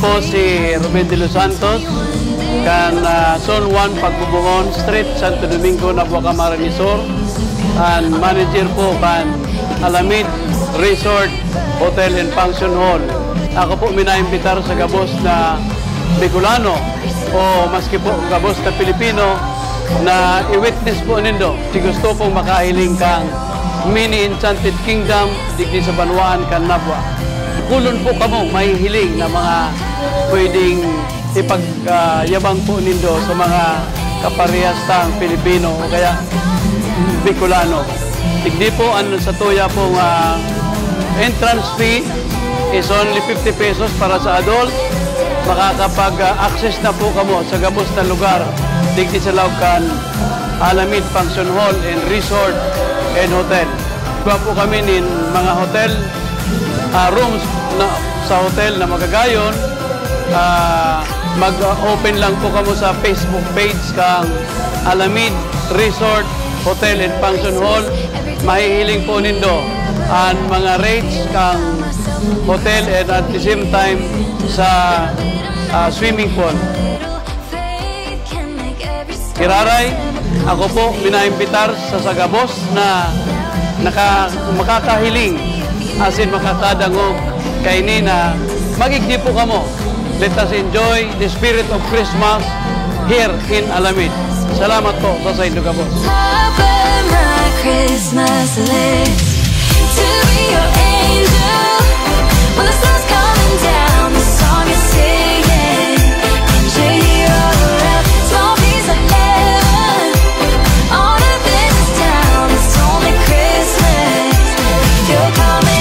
po si Ruben de los Santos, kan Zone 1 Pagbubungon Street, Santo Domingo, Nabua Camarines Sur, and manager po kan Alamid Resort Hotel and Function Hall. Ako po minaimbitar sa gabos na Bicolano o maski po gabos na Pilipino na i-witness po nindo. Si gusto pong makahiling kang mini Enchanted Kingdom digdi sa Banwaan kan Nabua. Kulon po kamo may hiling na mga pwedeng ipagyabang po nindo sa mga kaparehastang Pilipino o kaya Bicolano. Digdi po ano sa tuya pong entrance fee is only 50 pesos para sa adult. Makakapag-access na po kamo sa gabos na lugar digdi sa Laucan Alamid Function Hall and Resort and Hotel. Iba po kami nin mga hotel rooms na, sa hotel na magagayon. Mag-open lang po kamo sa Facebook page kang Alamid Resort Hotel and Function Hall. Mahihiling po nindo ang mga rates kang hotel and at the same time sa swimming pool. Kiraray, ako po minaimbitar sa Sagabos na makakahiling asin makakadangog kaini na magigdi po kamo. Let us enjoy the spirit of Christmas here in Alamid. Salamat po sa Saint Lucabos. Christmas list to be your angel when the sun's coming down. The song is singing, angel you're around. Small piece of heaven on earth in this town. It's only Christmas if you're coming.